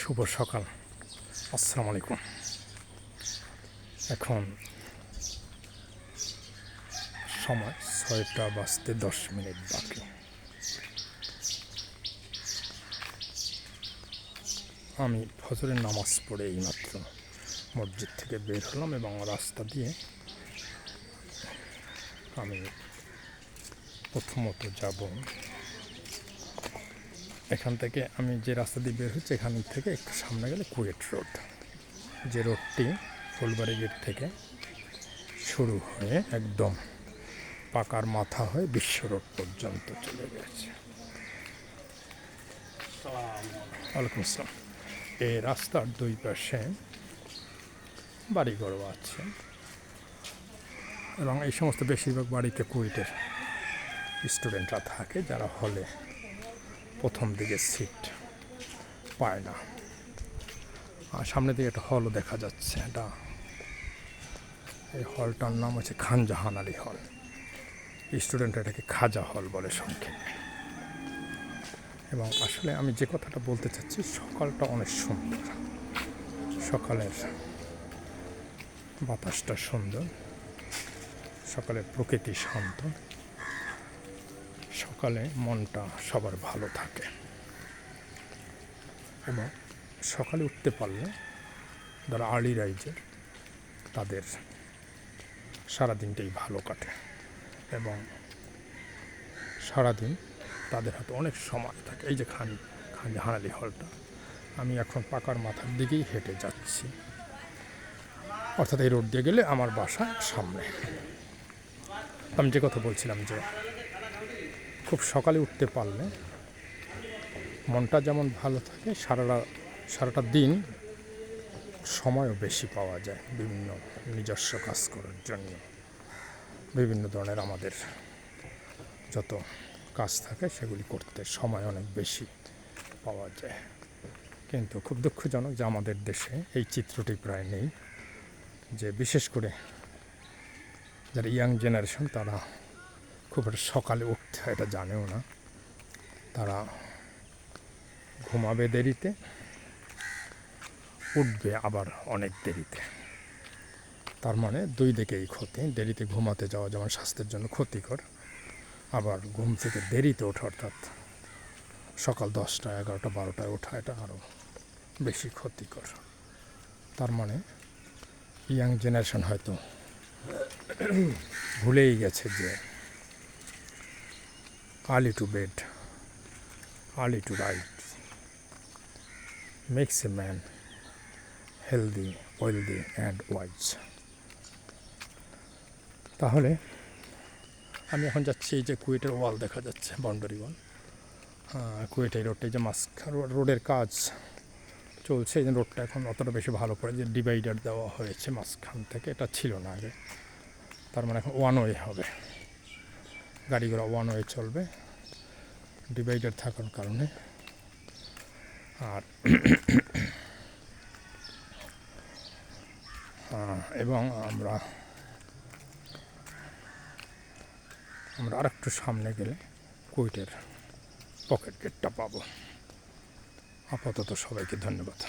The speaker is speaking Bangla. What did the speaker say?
শুভ সকাল, আসসালামু আলাইকুম। এখন সময় 6টা বাজতে 10 মিনিট বাকি। আমি ফজরের নামাজ পড়ে এইমাত্র মসজিদ থেকে বের হলাম এবং রাস্তা দিয়ে আমি প্রথমত যাব, এখান থেকে আমি যে রাস্তা দিয়ে বের হচ্ছে এখান থেকে একটু সামনে গেলে কুয়েট রোড, যে রোডটি ফুলবাড়ি গেট থেকে শুরু হয়ে একদম পাকার মাথা হয়ে বিশ্ব রোড পর্যন্ত চলে গেছে। ওয়ালাইকুম আসসালাম। এই রাস্তার দুই পাশে বাড়িঘরও আছে এবং এই সমস্ত বেশিরভাগ বাড়িতে কুয়েটের স্টুডেন্টরা থাকে, যারা হলে প্রথম দিকে সিট পায় না। আর সামনে দিকে একটা হলও দেখা যাচ্ছে, এটা এই হলটার নাম হচ্ছে খান জাহান আলী হল। স্টুডেন্টরা এটাকে খাজা হল বলে সংক্ষেপে। এবং আসলে আমি যে কথাটা বলতে চাচ্ছি, সকালটা অনেক সুন্দর, সকালের বাতাসটা সুন্দর, সকালের প্রকৃতি শান্ত, সকালে মনটা সবার ভালো থাকে এবং সকালে উঠতে পারলে যারা আর্লি রাইজার তাদের সারাদিনটাই ভালো কাটে এবং সারাদিন তাদের হাতে অনেক সময় থাকে। এই যে খান জাহান আলী হলটা, আমি এখন পাকার মাথার দিকেই হেঁটে যাচ্ছি, অর্থাৎ এই রোড দিয়ে গেলে আমার বাসা সামনে। আমি যে কথা বলছিলাম যে খুব সকালে উঠতে পারলে মনটা যেমন ভালো থাকে, সারাটা দিন সময়ও বেশি পাওয়া যায় বিভিন্ন নিজস্ব কাজ করার জন্য। বিভিন্ন ধরনের আমাদের যত কাজ থাকে সেগুলি করতে সময় অনেক বেশি পাওয়া যায়। কিন্তু খুব দুঃখজনক যে আমাদের দেশে এই চিত্রটি প্রায় নেই, যে বিশেষ করে যারা ইয়াং জেনারেশন তারা খুব একটা সকালে উঠতে হয় এটা জানেও না। তারা ঘুমাবে দেরিতে, উঠবে আবার অনেক দেরিতে। তার মানে দুই দিকেই ক্ষতি। দেরিতে ঘুমাতে যাওয়া যেমন স্বাস্থ্যের জন্য ক্ষতিকর, আবার ঘুম থেকে দেরিতে ওঠা অর্থাৎ সকাল 10টা, 11টা, 12টায় ওঠা এটা আরও বেশি ক্ষতিকর। তার মানে ইয়াং জেনারেশন হয়তো ভুলেই গেছে যে early to bed, early to rise makes a man healthy, wealthy and wise. তাহলে আমি এখন যাচ্ছি, এই যে কুয়েটের ওয়াল দেখা যাচ্ছে, বাউন্ডারি ওয়াল। কুয়েটের রোডটা, যে রোডের কাজ চলছে, এই যে রোডটা এখন অতটা বেশি ভালো করে যে ডিভাইডার দেওয়া হয়েছে মাঝখান থেকে, এটা ছিল না আগে। তার মানে এখন ওয়ান ওয়ে হবে, গাড়ি ঘোড়া ওয়ান ওয়ে চলবে ডিভাইডার থাকার কারণে। আর এবং আমরা আরেকটু সামনে গেলে কুয়েটের পকেট গেটটা পাবো। আপাতত সবাইকে ধন্যবাদ।